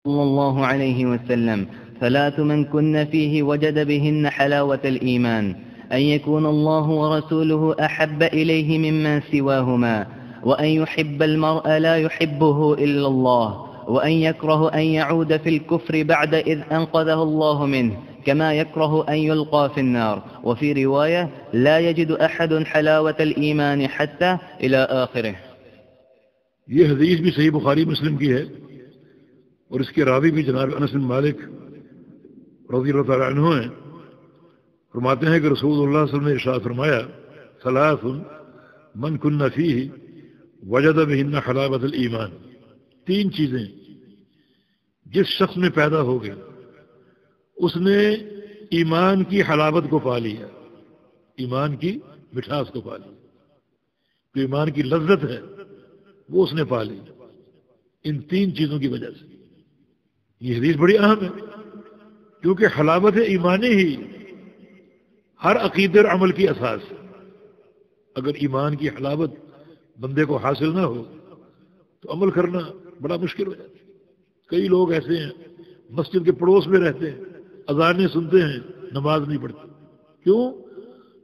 صلى الله عليه وسلم: ثلاث من كن فيه وجد بهن حلاوة الإيمان: أن يكون الله ورسوله أحب إليه ممن سواهما، وأن يحب المرء لا يحبه إلا الله، وأن يكره أن يعود في الكفر بعد إذ أنقذه الله منه، كما يكره أن يلقى في النار. وفي رواية: لا يجد أحد حلاوة الإيمان حتى إلى آخره. یہ حدیث بھی صحیح بخاری مسلم کی ہے، اور اس کے راوی بھی جناب انس بن مالک رضی اللہ تعالیٰ عنہ ہیں۔ فرماتے ہیں کہ رسول اللہ صلی اللہ علیہ وسلم نے ارشاد فرمایا: ثلاث من کن فیہ وجد بہن حلاوۃ الایمان، تین چیزیں جس شخص میں پیدا ہو گئی اس نے ایمان کی حلاوت کو پا لیا، ایمان کی مٹھاس کو پا لیا، جو ایمان کی لذت ہے وہ اس نے پا لی ان تین چیزوں کی وجہ سے۔ یہ حدیث بڑی اہم ہے، کیونکہ حلاوت ایمانی ہی ہر عقیدے اور عمل کی اساس ہے۔ اگر ایمان کی حلاوت بندے کو حاصل نہ ہو تو عمل کرنا بڑا مشکل ہو جاتا ہے۔ کئی لوگ ایسے ہیں مسجد کے پڑوس میں رہتے ہیں، اذانیں سنتے ہیں، نماز نہیں پڑھتے۔ کیوں؟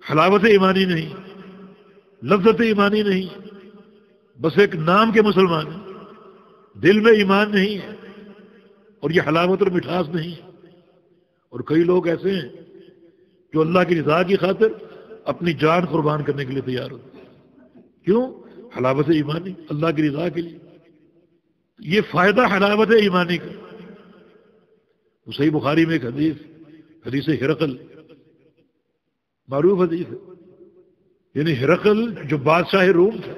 حلاوت ایمانی نہیں، لذت ایمانی نہیں، بس ایک نام کے مسلمان ہیں، دل میں ایمان نہیں ہے اور یہ حلاوت اور مٹھاس نہیں ہے۔ اور کئی لوگ ایسے ہیں جو اللہ کی رضا کی خاطر اپنی جان قربان کرنے کے لیے تیار ہوتے ہیں۔ کیوں؟ حلاوت ایمانی، اللہ کی رضا کے لیے۔ یہ فائدہ حلاوت ایمانی کا۔ وہ صحیح بخاری میں ایک حدیث ہرقل، معروف حدیث ہے، یعنی ہرقل جو بادشاہ روم تھا،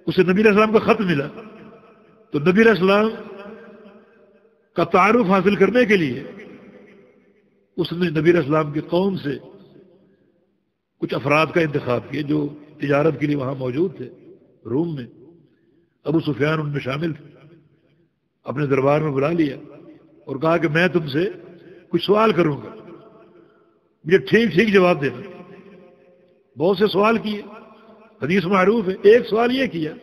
اسے نبی علیہ السلام کا خط ملا، تو نبی علیہ السلام کا تعارف حاصل کرنے کے لیے اس نے نبی علیہ السلام کی قوم سے کچھ افراد کا انتخاب کیا جو تجارت کے لیے وہاں موجود تھے روم میں۔ ابو سفیان ان میں شامل تھے۔ اپنے دربار میں بلا لیا اور کہا کہ میں تم سے کچھ سوال کروں گا، مجھے ٹھیک ٹھیک جواب دینا۔ بہت سے سوال کیے، حدیث معروف ہے۔ ایک سوال یہ کیا: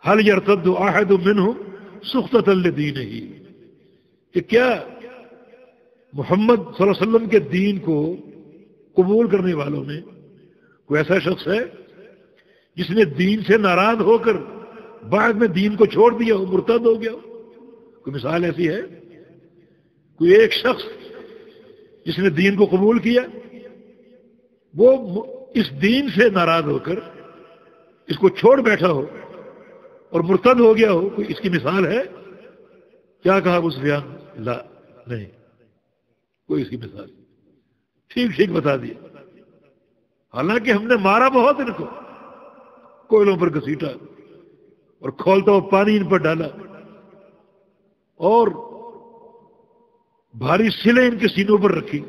هل يرتد احد منهم سخطة لدینہ، کہ کیا محمد صلی اللہ علیہ وسلم کے دین کو قبول کرنے والوں میں کوئی ایسا شخص ہے جس نے دین سے ناراض ہو کر بعد میں دین کو چھوڑ دیا ہو، مرتد ہو گیا ہو؟ کوئی مثال ایسی ہے؟ کوئی ایک شخص جس نے دین کو قبول کیا، وہ اس دین سے ناراض ہو کر اس کو چھوڑ بیٹھا ہو اور مرتد ہو گیا ہو، کوئی اس کی مثال ہے؟ کیا کہا ابو سفیان؟ لا، نہیں، کوئی اس کی مثال۔ ٹھیک ٹھیک بتا دیا۔ حالانکہ ہم نے مارا بہت ان کو، کوئلوں پر گھسیٹا اور کھولتا ہوا پانی ان پر ڈالا اور بھاری سلیں ان کے سینوں پر رکھی،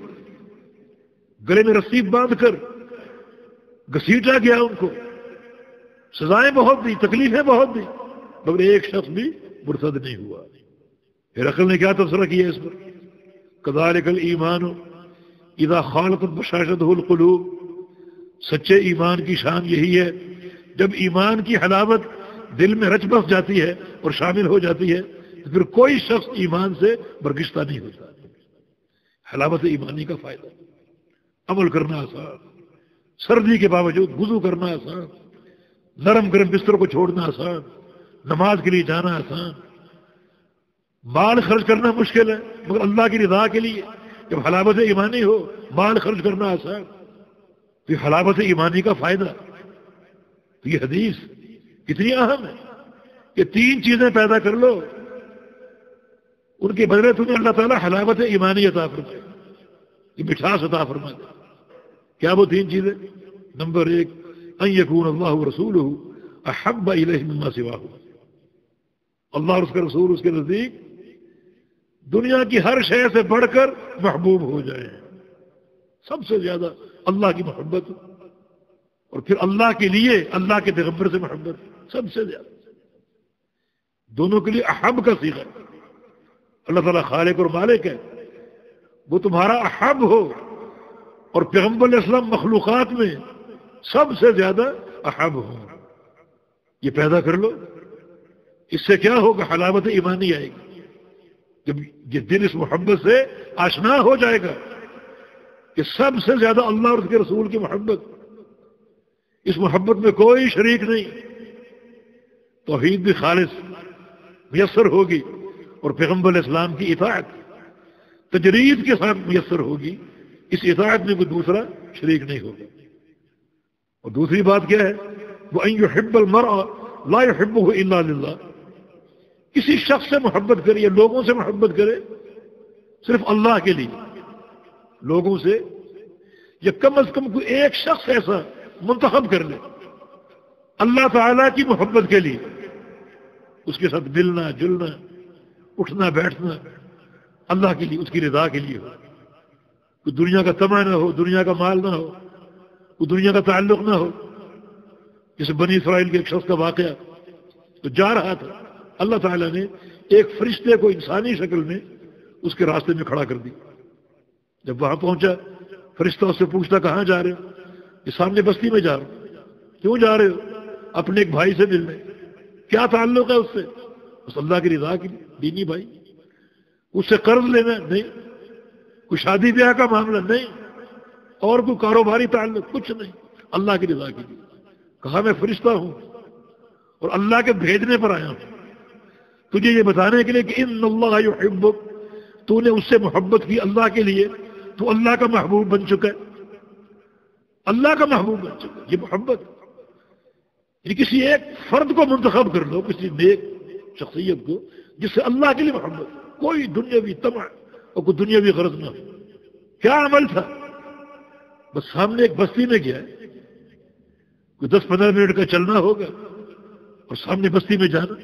گلے میں رسی باندھ کر گھسیٹا گیا ان کو، سزائیں بہت دی، تکلیفیں بہت دی، مگر ایک شخص بھی مرتد نہیں ہوا۔ ہرقل نے کیا تبصرہ کیا اس پر؟ کذالک الایمان اذا خالطت بشاشتہ القلوب، سچے ایمان کی شان یہی ہے جب ایمان کی حلاوت دل میں رچ بس جاتی ہے اور شامل ہو جاتی ہے تو پھر کوئی شخص ایمان سے برگشتہ نہیں ہوتا۔ حلاوت ایمانی کا فائدہ، عمل کرنا آسان، سردی کے باوجود وضو کرنا آسان، نرم گرم بستر کو چھوڑنا آسان، نماز کے لیے جانا آسان، مال خرچ کرنا مشکل ہے مگر اللہ کی رضا کے لیے جب حلاوت ایمانی ہو مال خرچ کرنا آسان۔ تو یہ حلاوت ایمانی کا فائدہ، تو یہ حدیث کتنی اہم ہے کہ تین چیزیں پیدا کر لو، ان کے بدلے تمہیں اللہ تعالیٰ حلاوت ایمانی عطا فرمائے، یہ مٹھاس عطا فرما دے۔ کیا وہ تین چیزیں؟ نمبر ایک، ان یکون اللہ ورسولہ احب الیہ مما سواہ، اللہ اور اس کا رسول اس کے نزدیک دنیا کی ہر شے سے بڑھ کر محبوب ہو جائے، سب سے زیادہ اللہ کی محبت، اور پھر اللہ کے لیے اللہ کے پیغمبر سے محبت سب سے زیادہ، دونوں کے لیے احب کا صیغہ۔ اللہ تعالیٰ خالق اور مالک ہے، وہ تمہارا احب ہو، اور پیغمبر علیہ السلام مخلوقات میں سب سے زیادہ احب ہو، یہ پیدا کر لو۔ اس سے کیا ہوگا؟ حلاوت ایمانی آئے گی، جب یہ دل اس محبت سے آشنا ہو جائے گا کہ سب سے زیادہ اللہ اور اس کے رسول کی محبت، اس محبت میں کوئی شریک نہیں، توحید بھی خالص میسر ہوگی اور پیغمبر اسلام کی اطاعت تجرید کے ساتھ میسر ہوگی، اس اطاعت میں کوئی دوسرا شریک نہیں ہوگا۔ اور دوسری بات کیا ہے؟ وَأَن يُحِبَّ الْمَرْءَ لَا يُحِبُّهُ إِلَّا لِلَّهِ، کسی شخص سے محبت کرے یا لوگوں سے محبت کرے صرف اللہ کے لیے، لوگوں سے یا کم از کم کوئی ایک شخص ایسا منتخب کر لے اللہ تعالیٰ کی محبت کے لیے، اس کے ساتھ ملنا جلنا اٹھنا بیٹھنا اللہ کے لیے، اس کی رضا کے لیے ہو، کوئی دنیا کا طمع نہ ہو، دنیا کا مال نہ ہو، کوئی دنیا کا تعلق نہ ہو۔ جیسے بنی اسرائیل کے ایک شخص کا واقعہ، تو جا رہا تھا، اللہ تعالیٰ نے ایک فرشتے کو انسانی شکل میں اس کے راستے میں کھڑا کر دی۔ جب وہاں پہنچا فرشتہ اس سے پوچھتا کہاں جا رہے ہو؟ یہ سامنے بستی میں جا رہا ہوں۔ کیوں جا رہے ہو؟ اپنے ایک بھائی سے ملنے۔ کیا تعلق ہے اس سے؟ بس اللہ کی رضا کی دینی بھائی۔ اس سے قرض لینا نہیں، کوئی شادی بیاہ کا معاملہ نہیں، اور کوئی کاروباری تعلق کچھ نہیں، اللہ کی رضا کے لیے۔ کہا میں فرشتہ ہوں اور اللہ کے بھیجنے پر آیا ہوں تجھے یہ بتانے کے لیے کہ ان اللہ یحبک، تو نے اس سے محبت کی اللہ کے لیے، تو اللہ کا محبوب بن چکا ہے، اللہ کا محبوب بن چکا ہے۔ یہ محبت یہ کسی ایک فرد کو منتخب کر لو، کسی نیک شخصیت کو جس سے اللہ کے لیے محبت، کوئی دنیاوی طمع اور کوئی دنیاوی غرض نہ ہو۔ کیا عمل تھا؟ بس سامنے ایک بستی میں گیا ہے، کوئی 10-15 منٹ کا چلنا ہوگا اور سامنے بستی میں جانا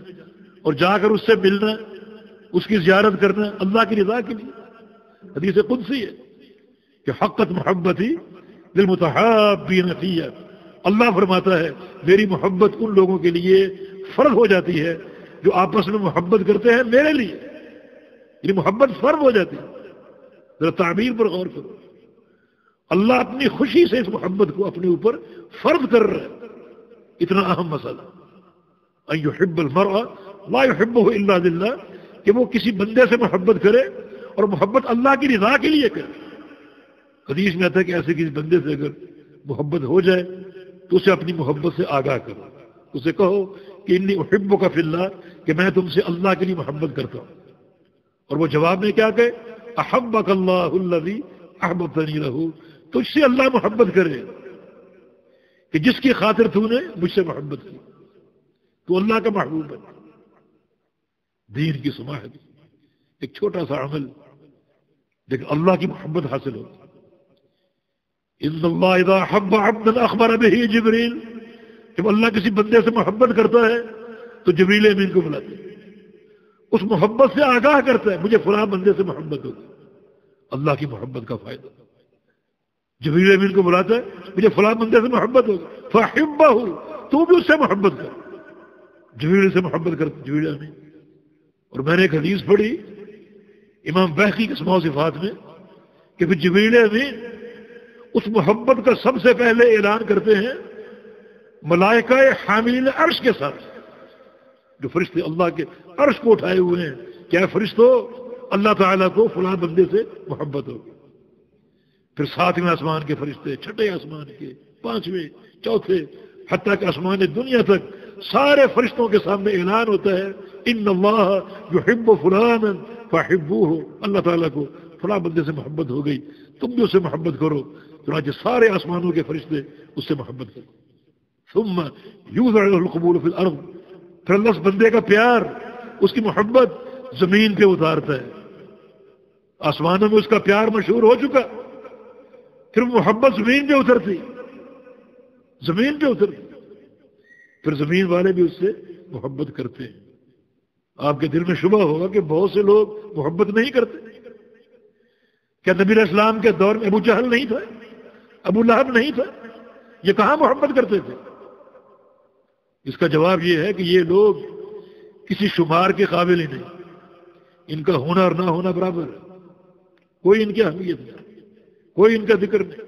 اور جا کر اس سے ملنا، اس کی زیارت کرنا اللہ کی رضا کے لیے۔ حدیث قدسی ہے کہ حقت محبتی للمتحابین فی، اللہ فرماتا ہے میری محبت ان لوگوں کے لیے فرض ہو جاتی ہے جو آپس میں محبت کرتے ہیں میرے لیے، یعنی محبت فرض ہو جاتی ہے۔ ذرا تعبیر پر غور کرو، اللہ اپنی خوشی سے اس محبت کو اپنے اوپر فرض کر رہا ہے۔ اتنا اہم مسئلہ ان یحب المرء لا یحبہ الا للہ، کہ وہ کسی بندے سے محبت کرے اور محبت اللہ کی رضا کے لیے کرے۔ حدیث میں آتا ہے کہ ایسے کسی بندے سے اگر محبت ہو جائے تو اسے اپنی محبت سے آگاہ کرو، اسے کہو کہ انی احبک فی اللہ، کہ میں تم سے اللہ کے لیے محبت کرتا ہوں۔ اور وہ جواب میں کیا کہے؟ احبک اللہ الذی احببتنی لہ، تجھ سے اللہ محبت کرے کہ جس کی خاطر تو نے مجھ سے محبت کی، تو اللہ کا محبوب ہے۔ دین کی سماحت، ایک چھوٹا سا عمل لیکن اللہ کی محبت حاصل ہو۔ ان اللہ اذا احب عبدا اخبر به جبریل، جب اللہ کسی بندے سے محبت کرتا ہے تو جبریل امین کو بلاتے ہیں، اس محبت سے آگاہ کرتا ہے مجھے فلاں بندے سے محبت ہوگی، اللہ کی محبت کا فائدہ۔ جبریل امین کو بلاتا ہے مجھے فلاں بندے سے محبت ہوگی، فاحبہ، تو بھی اس سے محبت کر۔ جبریل سے محبت کرتا جبریل امین۔ اور میں نے ایک حدیث پڑھی امام بہقی کے اسماء و صفات میں کہ پھر جبریل امین اس محبت کا سب سے پہلے اعلان کرتے ہیں ملائکہ حاملین عرش کے ساتھ، جو فرشتے اللہ کے عرش کو اٹھائے ہوئے ہیں، کیا فرشتوں اللہ تعالیٰ کو فلاں بندے سے محبت ہوگی۔ پھر 7ویں آسمان کے فرشتے، 6ٹھے آسمان کے، 5ویں، 4تھے، حتیٰ کہ آسمان دنیا تک سارے فرشتوں کے سامنے اعلان ہوتا ہے ان اللہ یحب فلانا فاحبوہ، اللہ تعالیٰ کو فلاں بندے سے محبت ہو گئی، تم بھی اس سے محبت کرو۔ چنانچہ سارے آسمانوں کے فرشتے اس سے محبت کرو۔ ثم یوضع له القبول فی الارض، پھر اللہ اس بندے کا پیار، اس کی محبت زمین پہ اتارتا ہے۔ آسمانوں میں اس کا پیار مشہور ہو چکا، پھر محبت زمین پہ اترتی، زمین پہ اترتی، پھر زمین والے بھی اس سے محبت کرتے ہیں۔ آپ کے دل میں شبہ ہوگا کہ بہت سے لوگ محبت نہیں کرتے۔ کیا نبی علیہ السلام کے دور میں ابو جہل نہیں تھا، ابو لہب نہیں تھا؟ یہ کہاں محبت کرتے تھے؟ اس کا جواب یہ ہے کہ یہ لوگ کسی شمار کے قابل ہی نہیں، ان کا ہونا اور نہ ہونا برابر ہے، کوئی ان کی اہمیت نہیں، کوئی ان کا ذکر نہیں۔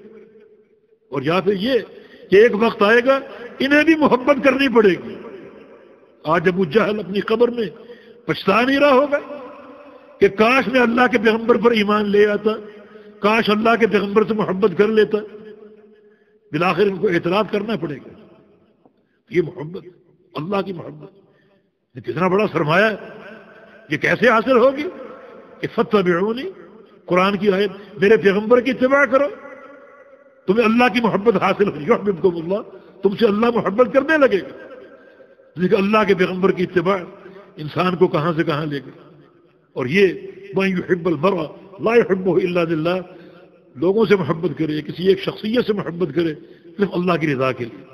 اور یا پھر یہ کہ ایک وقت آئے گا انہیں بھی محبت کرنی پڑے گی۔ آج ابو جہل اپنی قبر میں پچھتا نہیں رہا ہوگا کہ کاش میں اللہ کے پیغمبر پر ایمان لے آتا، کاش اللہ کے پیغمبر سے محبت کر لیتا، بالآخر ان کو اعتراف کرنا پڑے گا۔ یہ محبت، اللہ کی محبت، یہ کتنا بڑا سرمایہ ہے، یہ کیسے حاصل ہوگی؟ کہ فاتبعونی، قرآن کی آیت، میرے پیغمبر کی اتباع کرو، تمہیں اللہ کی محبت حاصل ہوگی، یحببکم اللہ، تم سے اللہ محبت کرنے لگے گا۔ لیکن اللہ کے پیغمبر کی اتباع انسان کو کہاں سے کہاں لے گئی۔ اور یہ من یحب المرء لا یحبہ الا للہ، لوگوں سے محبت کرے، کسی ایک شخصیت سے محبت کرے صرف اللہ کی رضا کے لیے۔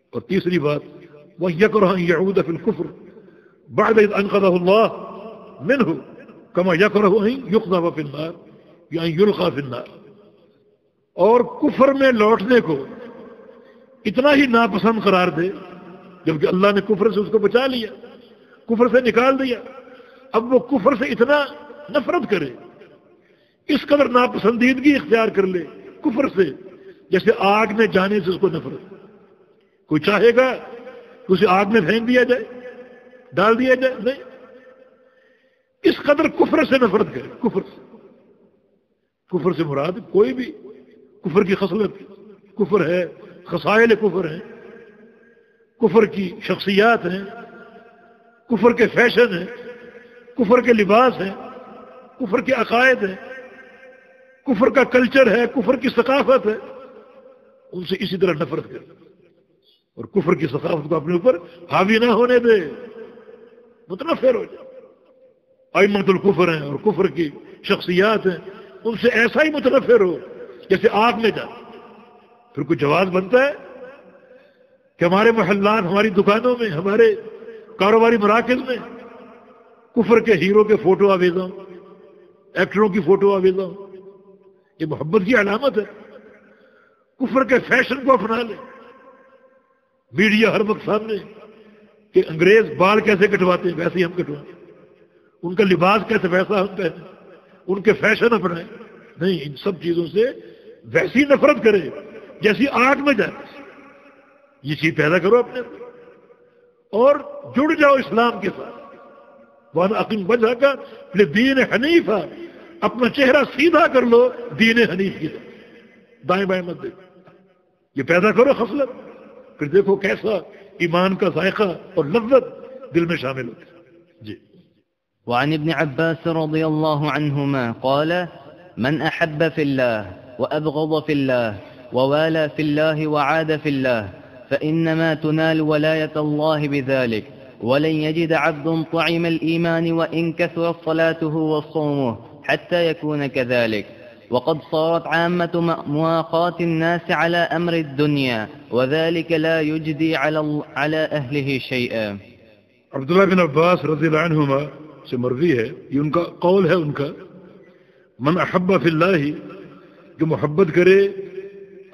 اور تیسری بات، وَيَكْرَهَ أَن يَعُودَ فِي الْكُفْرِ بَعْدَ إِذْ أَنْقَذَهُ اللَّهُ مِنْهُ كَمَا يَكْرَهُ أَن يُقْذَفَ فِي النَّارِ یا أن يُلْقَى فِي النَّارِ۔ اور کفر میں لوٹنے کو اتنا ہی ناپسند قرار دے جبکہ اللہ نے کفر سے اس کو بچا لیا، کفر سے نکال دیا، اب وہ کفر سے اتنا نفرت کرے، اس قدر ناپسندیدگی اختیار کر لے کفر سے، جیسے آگ میں جانے سے اس کو نفرت۔ کوئی چاہے گا کہ اسے آگ میں پھینک دیا جائے، ڈال دیا جائے؟ نہیں، اس قدر کفر سے نفرت کرے، کفر سے مراد کوئی بھی کفر کی خصلت کفر ہے، خصائل کفر ہیں، کفر کی شخصیات ہیں، کفر کے فیشن ہیں، کفر کے لباس ہیں، کفر کے عقائد ہیں، کفر کا کلچر ہے، کفر کی ثقافت ہے، ان سے اسی طرح نفرت کرے اور کفر کی ثقافت کو اپنے اوپر حاوی نہ ہونے دے، متنفر ہو جائے۔ ائمۃ الکفر ہیں اور کفر کی شخصیات ہیں، ان سے ایسا ہی متنفر ہو جیسے آگ میں جا۔ پھر کوئی جواز بنتا ہے کہ ہمارے محلات، ہماری دکانوں میں، ہمارے کاروباری مراکز میں کفر کے ہیرو کے فوٹو آویزاں ہوں، ایکٹروں کی فوٹو آویزاں ہوں؟ یہ محبت کی علامت ہے۔ کفر کے فیشن کو اپنا لے، میڈیا ہر وقت سامنے کہ انگریز بال کیسے کٹواتے ہیں ویسے ہی ہم کٹوائیں، ان کا لباس کیسے ویسا ہم پہنیں، ان کے فیشن اپنائیں۔ نہیں، ان سب چیزوں سے ویسی نفرت کرے جیسی آگ میں جائے۔ یہ چیز پیدا کرو اپنے اندر اور جڑ جاؤ اسلام کے ساتھ۔ وَأَنْ أَقِمْ وَجْهَكَ لِلدِّينِ حَنِيفًا، اپنا چہرہ سیدھا کر لو دین حنیف کی طرف، دائیں بائیں مت دیکھو۔ یہ پیدا کرو خصلت، پھر دیکھو کیسا ایمان کا ذائقہ اور لذت دل میں شامل ہوتا ہے۔ جی۔ وعن ابن عباس رضي الله عنهما قال: من أحب في الله وأبغض في الله ووالى في الله وعاد في الله فإنما تنال ولاية الله بذلك، ولن يجد عبد طعم الإيمان وإن كثرت صلاته وصومه حتى يكون كذلك. وقد صارت عامة مواقات الناس على أمر الدنيا، وذلك لا يجدي على أهله شيئا. عبداللہ بن عباس رضی اللہ عنہما سے مروی ہے، یہ ان کا قول ہے، ان کا من احب فی اللہ، جو محبت کرے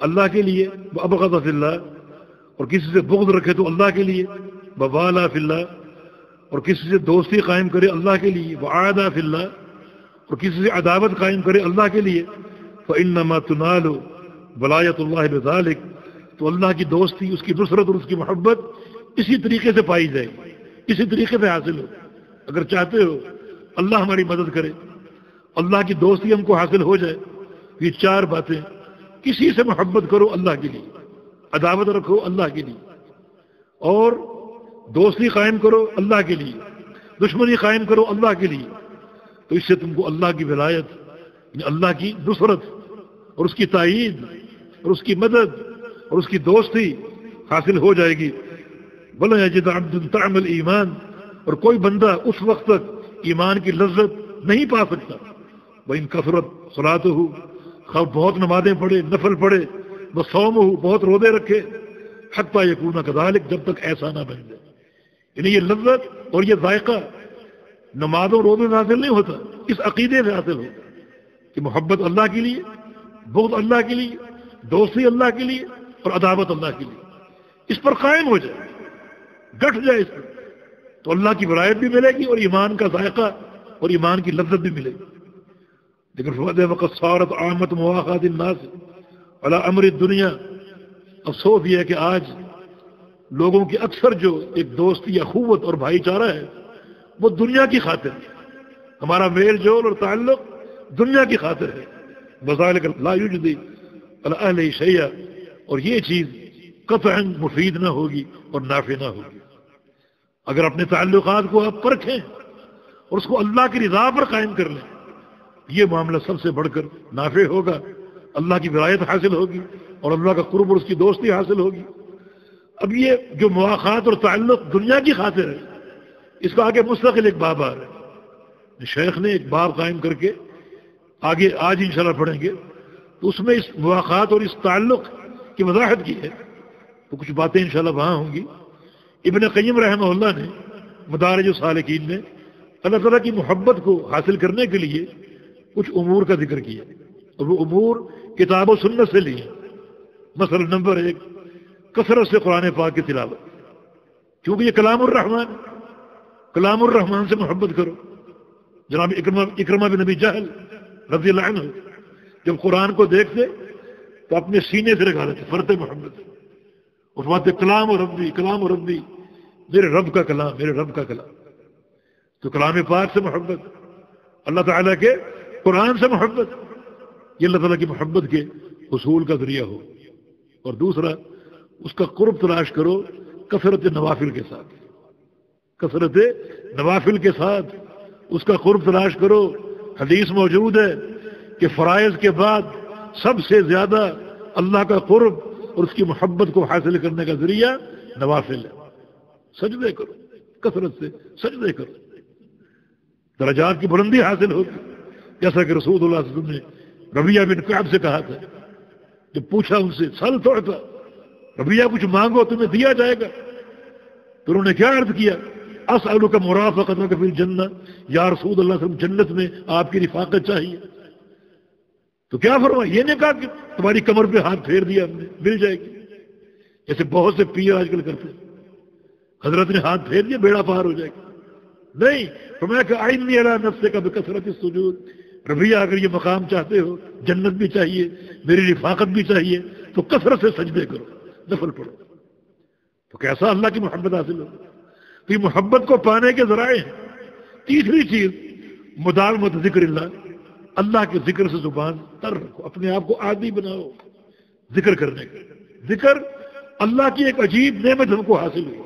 اللہ کے لیے، وابغض فی اللہ، اور کسی سے بغض رکھے تو اللہ کے لیے، ووالا فی اللہ، اور کسی سے دوستی قائم کرے اللہ کے لیے، وعادہ فی اللہ، اور کسی سے عداوت قائم کرے اللہ کے لیے، فإنما تنال ولایت اللہ بذلک، تو اللہ کی دوستی، اس کی نصرت اور اس کی محبت اسی طریقے سے پائی جائے گی، اسی طریقے سے حاصل ہو۔ اگر چاہتے ہو اللہ ہماری مدد کرے، اللہ کی دوستی ہم کو حاصل ہو جائے، یہ چار باتیں: کسی سے محبت کرو اللہ کے لیے، عداوت رکھو اللہ کے لیے، اور دوستی قائم کرو اللہ کے لیے، دشمنی قائم کرو اللہ کے لیے، تو اس سے تم کو اللہ کی ولایت، یعنی اللہ کی نصرت اور اس کی تائید اور اس کی مدد اور اس کی دوستی حاصل ہو جائے گی۔ وَلَا يَجِدَ عَبْدٌ طَعْمَ الْإِيمَانِ، اور کوئی بندہ اس وقت تک ایمان کی لذت نہیں پا سکتا۔ وَإِن كَثُرَتْ صَلَاتُهُ، خواب بہت نمازیں پڑھے، نفل پڑھے، وَصَوْمُهُ، بہت روزے رکھے، حَتَّى يَكُونَ كَذَلِكَ، جب تک ایسا نہ بن جائے۔ یعنی یہ لذت اور یہ ذائقہ نمازوں روزے سے حاصل نہیں ہوتا، اس عقیدے سے حاصل ہوتا کہ محبت اللہ کے لیے، بغض اللہ کے لیے، دوستی اللہ کے لیے اور عداوت اللہ کے لیے، اس پر قائم ہو جائے، ڈٹ جائے اس پر، تو اللہ کی ولایت بھی ملے گی اور ایمان کا ذائقہ اور ایمان کی لذت بھی ملے گی۔ لیکن فرماتے ہیں وقت صارت عامت مواقات الناس علی امر الدنیا، افسوس یہ ہے کہ آج لوگوں کی اکثر جو ایک دوستی یا اخوت اور بھائی چارہ ہے وہ دنیا کی خاطر، ہمارا میل جول اور تعلق دنیا کی خاطر ہے. بذالک لا یجدی علی اہلہ شیئا، اور یہ چیز قطعا مفید نہ ہوگی اور نافع نہ ہوگی. اگر اپنے تعلقات کو آپ پرکھیں اور اس کو اللہ کی رضا پر قائم کر لیں، یہ معاملہ سب سے بڑھ کر نافع ہوگا. اللہ کی ولایت حاصل ہوگی اور اللہ کا قرب اور اس کی دوستی حاصل ہوگی. اب یہ جو مواخات اور تعلق دنیا کی خاطر ہے، اس کا آگے مستقل ایک باب آ رہا ہے. شیخ نے ایک باب قائم کر کے آگے آج انشاءاللہ پڑھیں گے، تو اس میں اس مواخات اور اس تعلق کی وضاحت کی ہے. تو کچھ باتیں انشاءاللہ وہاں ہوں گی. ابن قیم رحمہ اللہ نے مدارج السالکین میں اللہ تعالیٰ کی محبت کو حاصل کرنے کے لیے کچھ امور کا ذکر کیا، اور وہ امور کتاب و سنت سے لیے. مثلا نمبر 1، کثرت سے قرآن پاک کی تلاوت، کیونکہ یہ کلام الرحمن سے محبت کرو. جناب اکرمہ بن ابی جہل رضی اللہ عنہ جب قرآن کو دیکھتے تو اپنے سینے سے لگا دیتے فرت محبت، اور فرماتے کلام و ربی، میرے رب کا کلام. تو کلام پاک سے محبت، اللہ تعالیٰ کے قرآن سے محبت، یہ اللہ تعالیٰ کی محبت کے حصول کا ذریعہ ہو. اور دوسرا، اس کا قرب تلاش کرو کثرت نوافل کے ساتھ اس کا قرب تلاش کرو. حدیث موجود ہے کہ فرائض کے بعد سب سے زیادہ اللہ کا قرب اور اس کی محبت کو حاصل کرنے کا ذریعہ نوافل ہے. سجدے کرو، کثرت سے سجدے کرو، درجات کی بلندی حاصل ہوگی. جیسا کہ رسول اللہ صلی اللہ علیہ وسلم نے ربیہ بن کعب سے کہا تھا، جب پوچھا ان سے سل تعطیٰ، ربیہ کچھ مانگو تمہیں دیا جائے گا. تو انہوں نے کیا عرض کیا؟ اسألک مرافقتک فی الجنہ، یا رسول اللہ صلی اللہ علیہ وسلم جنت میں آپ کی رفاقت چاہیے. تو کیا فرمایا؟ یہ نہیں کہا کہ تمہاری کمر پہ ہاتھ پھیر دیا ہم نے مل جائے گی، جیسے بہت سے پیر آج کل کرتے، حضرت نے ہاتھ پھیر دیا بیڑا پار ہو جائے گا. نہیں، فرمایا کہ اعنی علی نفسک بکثرت السجود. ربیہ اگر یہ مقام چاہتے ہو، جنت بھی چاہیے، میری رفاقت بھی چاہیے، تو کثرت سے سجدے کرو، نفل پڑھو. تو کیسا اللہ کی محبت حاصل ہو؟ تو یہ محبت کو پانے کے ذرائع ہیں. تیسری چیز، مداومت ذکر اللہ کے ذکر سے زبان تر رکھو، اپنے آپ کو عادی بناؤ ذکر کرنے کا. ذکر اللہ کی ایک عجیب نعمت ہم کو حاصل ہوئی،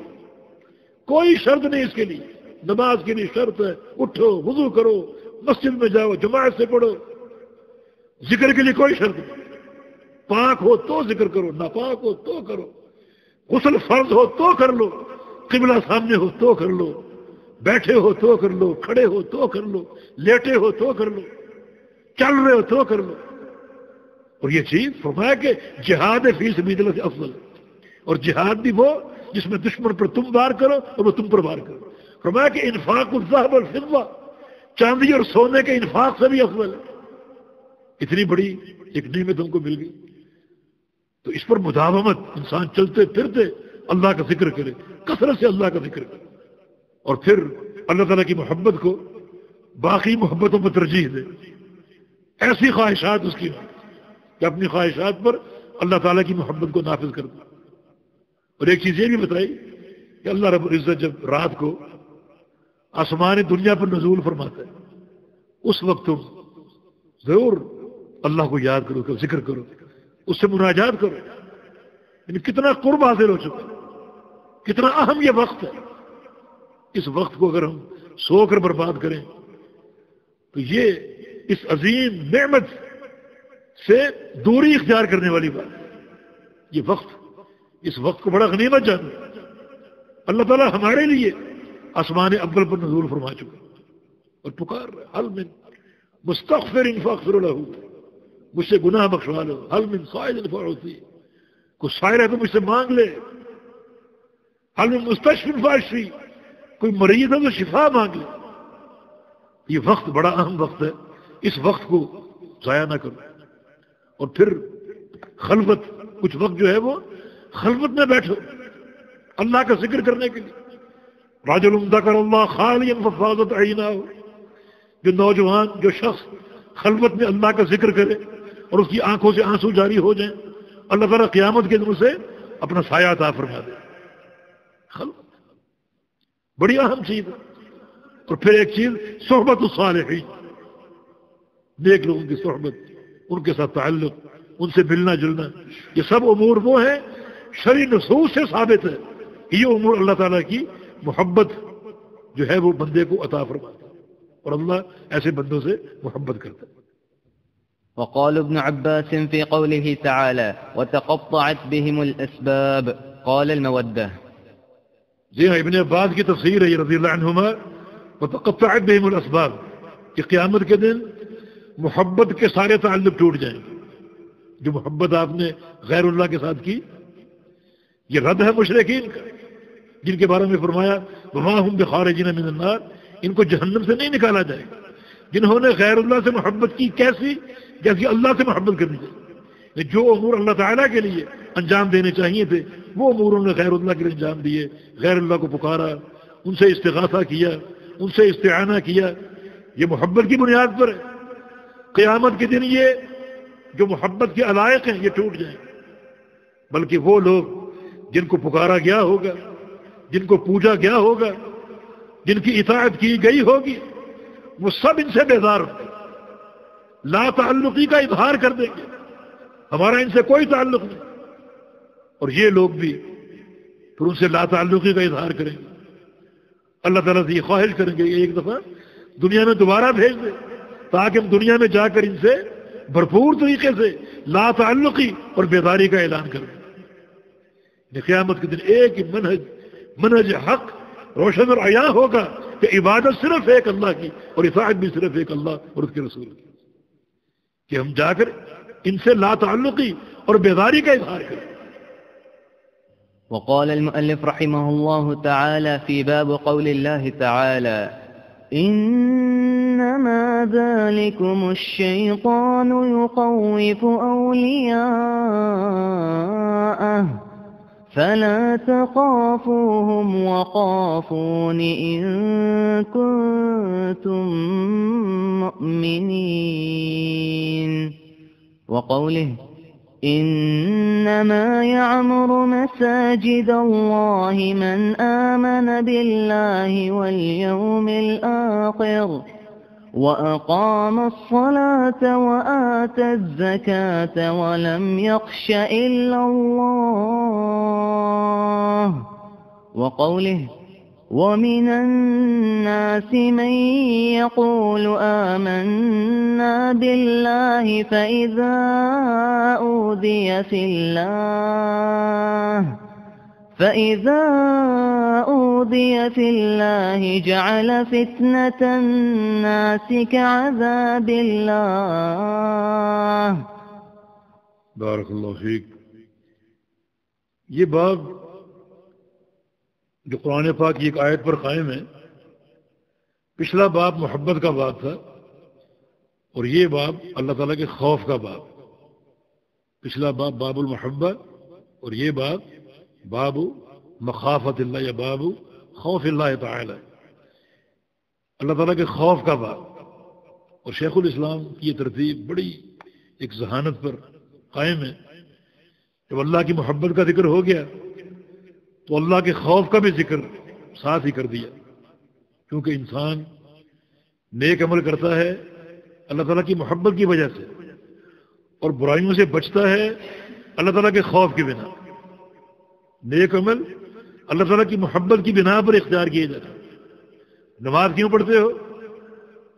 کوئی شرط نہیں اس کے لیے. نماز کے لیے شرط ہے، اٹھو وضو کرو، مسجد میں جاؤ جماعت سے پڑھو. ذکر کے لیے کوئی شرط نہیں. پاک ہو تو ذکر کرو، ناپاک ہو تو کرو. غسل فرض ہو تو کر لو، قبلہ سامنے ہو تو کر لو، بیٹھے ہو تو کر لو، کھڑے ہو تو کر لو، لیٹے ہو تو کر لو، چل رہے ہو تو کر لو. اور یہ چیز فرمایا کہ جہاد فی سبیل اللہ سے افضل ہے. اور جہاد بھی وہ جس میں دشمن پر تم وار کرو اور وہ تم پر وار کرو. فرمایا کہ انفاق الذهب والفضہ، چاندی اور سونے کے انفاق سے بھی افضل ہے. اتنی بڑی ایک نعمت ہم کو مل گئی. تو اس پر مداومت، انسان چلتے پھرتے اللہ کا ذکر کرے، کثرت سے اللہ کا ذکر کرے. اور پھر اللہ تعالیٰ کی محبت کو باقی محبتوں پر ترجیح دے. ایسی خواہشات اس کی کہ اپنی خواہشات پر اللہ تعالیٰ کی محبت کو نافذ کر دے. اور ایک چیز یہ بھی بتائی کہ اللہ رب العزت جب رات کو آسمان دنیا پر نزول فرماتا ہے، اس وقت تم ضرور اللہ کو یاد کرو، ذکر کرو، اس سے مناجات کرو. یعنی کتنا قرب حاصل ہو چکا، کتنا اہم یہ وقت ہے. اس وقت کو اگر ہم سو کر برباد کریں تو یہ اس عظیم نعمت سے دوری اختیار کرنے والی بات ہے. یہ وقت، اس وقت کو بڑا غنیمت جانو. اللہ تعالیٰ ہمارے لیے آسمان اول پر نزول فرما چکا اور پکار رہا ہے، حل من مستغفر فاغفر له، مجھ سے گناہ بخشوا لو. حل من سائل فاعطی، کوئی سائل ہے تو مجھ سے مانگ لے. حل من مستشفی فاشفی، کوئی مریض ہے تو شفا مانگ لے. یہ وقت بڑا اہم وقت ہے، اس وقت کو ضائع نہ کرو. اور پھر خلوت، کچھ وقت جو ہے وہ خلوت میں بیٹھو اللہ کا ذکر کرنے کے لیے. رجل ذکر اللہ خالیا ففاضت عیناہ، جو نوجوان، جو شخص خلوت میں اللہ کا ذکر کرے اور اس کی آنکھوں سے آنسو جاری ہو جائیں، اللہ تعالیٰ قیامت کے دن سے اپنا سایہ عطا فرما دے. خلوت بڑی اہم چیز ہے. اور پھر ایک چیز صحبت الصالحین، نیک لوگوں کی صحبت، ان کے ساتھ تعلق، ان سے ملنا جلنا، یہ سب امور وہ ہیں شرعی نصوص سے ثابت ہے کہ یہ امور اللہ تعالیٰ کی محبت جو ہے وہ بندے کو عطا فرماتا ہے، اور اللہ ایسے بندوں سے محبت کرتا ہے۔ وقال ابن عباس في قوله تعالى وتقطعت بهم الأسباب قال المودة۔ جی ہاں، ابن عباس کی تفسیر ہے یہ رضی اللہ عنہما، وتقطعت بهم الاسباب، کہ قیامت کے دن محبت کے سارے تعلق ٹوٹ جائیں گے۔ جو محبت آپ نے غیر اللہ کے ساتھ کی، یہ رد ہے مشرکین کا، جن کے بارے میں فرمایا وما هم بخارجین من النار، ان کو جہنم سے نہیں نکالا جائے گا، جنہوں نے غیر اللہ سے محبت کی، کیسی؟ جیسی اللہ سے محبت کرنی چاہیے۔ جو امور اللہ تعالیٰ کے لیے انجام دینے چاہیے تھے وہ امور انہوں نے غیر اللہ کے لیے انجام دیے، غیر اللہ کو پکارا، ان سے استغاثہ کیا، ان سے استعانہ کیا، یہ محبت کی بنیاد پر ہے۔ قیامت کے دن یہ جو محبت کے علائق ہیں یہ ٹوٹ جائیں گے، بلکہ وہ لوگ جن کو پکارا گیا ہوگا، جن کو پوجا گیا ہوگا، جن کی اطاعت کی گئی ہوگی، وہ سب ان سے بیزار ہوں گے، لا تعلقی کا اظہار کر دیں گے، ہمارا ان سے کوئی تعلق نہیں، اور یہ لوگ بھی پھر ان سے لا تعلقی کا اظہار کریں گے۔ اللہ تعالیٰ سے یہ خواہش کریں گے کہ ایک دفعہ دنیا میں دوبارہ بھیج دے تاکہ ہم دنیا میں جا کر ان سے بھرپور طریقے سے لا تعلقی اور بیداری کا اعلان کریں۔ قیامت کے دن ایک ہی منہج حق روشن اور عیاں ہوگا کہ عبادت صرف ایک اللہ کی اور اطاعت بھی صرف ایک اللہ اور اس کے رسول کی، کہ ہم جا کر ان سے لا تعلقی اور بیداری کا اظہار کریں۔ وقال المؤلف رحمه الله تعالى في باب قول الله تعالى إنما ذلكم الشيطان يخوف أولياءه فلا تخافوهم وخافون إن كنتم مؤمنين۔ وقوله إنما يعمر مساجد الله من آمن بالله واليوم الآخر وأقام الصلاة وآتى الزكاة ولم يخش إلا الله۔ وقوله ومن الناس من يقول آمنا بالله فإذا أوذي في الله جعل فتنة الناس كعذاب الله۔ بارک اللہ فیک۔ یہ باب جو قرآن پاک کی ایک آیت پر قائم ہے، پچھلا باب محبت کا باب تھا اور یہ باب اللہ تعالیٰ کے خوف کا باب۔ پچھلا باب باب المحبت اور یہ باب باب مخافت اللہ یا باب خوف اللہ تعالی، اللہ تعالیٰ کے خوف کا باب۔ اور شیخ الاسلام کی یہ ترتیب بڑی ایک ذہانت پر قائم ہے۔ جب اللہ کی محبت کا ذکر ہو گیا تو اللہ کے خوف کا بھی ذکر ساتھ ہی کر دیا، کیونکہ انسان نیک عمل کرتا ہے اللہ تعالیٰ کی محبت کی وجہ سے اور برائیوں سے بچتا ہے اللہ تعالیٰ کے خوف کی بنا۔ نیک عمل اللہ تعالیٰ کی محبت کی بنا پر اختیار کیے جاتے ہیں۔ نماز کیوں پڑھتے ہو؟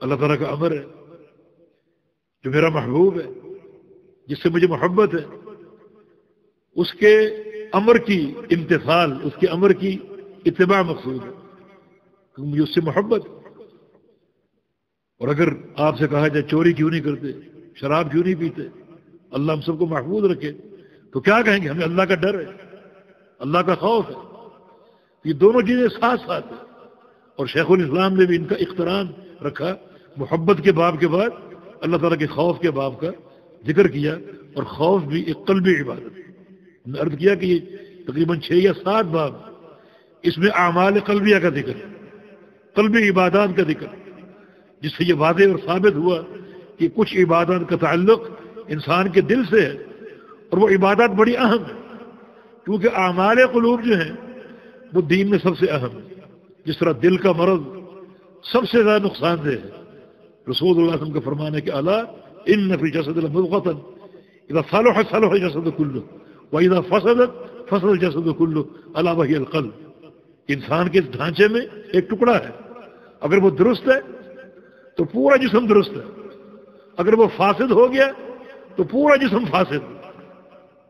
اللہ تعالیٰ کا امر ہے، جو میرا محبوب ہے، جس سے مجھے محبت ہے، اس کے امر کی امتثال، اس کے امر کی اتباع مقصود ہے، کیونکہ مجھے اس سے محبت۔ اور اگر آپ سے کہا جائے چوری کیوں نہیں کرتے، شراب کیوں نہیں پیتے، اللہ ہم سب کو محفوظ رکھے، تو کیا کہیں گے؟ ہمیں اللہ کا ڈر ہے، اللہ کا خوف ہے۔ یہ دونوں چیزیں ساتھ ساتھ ہیں، اور شیخ الاسلام نے بھی ان کا اقتران رکھا، محبت کے باب کے بعد اللہ تعالیٰ کے خوف کے باب کا ذکر کیا، اور خوف بھی ایک قلبی عبادت ہے۔ ہم نے عرض کیا کہ یہ تقریباً 6 یا 7 باب اس میں اعمال قلبیہ کا ذکر ہے، قلبی عبادات کا ذکر، جس سے یہ واضح اور ثابت ہوا کہ کچھ عبادات کا تعلق انسان کے دل سے ہے، اور وہ عبادات بڑی اہم ہے، کیونکہ اعمال قلوب جو ہیں وہ دین میں سب سے اہم ہے۔ جس طرح دل کا مرض سب سے زیادہ نقصان دہ ہے۔ رسول اللہ صلی اللہ علیہ وسلم کا فرمان ہے کہ الا ان فی الجسد مضغۃ اذا صلح صلح الجسد كله واذا فسدت فسد الجسد كله الا وهي القلب۔ انسان کے ڈھانچے میں ایک ٹکڑا ہے، اگر وہ درست ہے تو پورا جسم درست ہے، اگر وہ فاسد ہو گیا تو پورا جسم فاسد ہے۔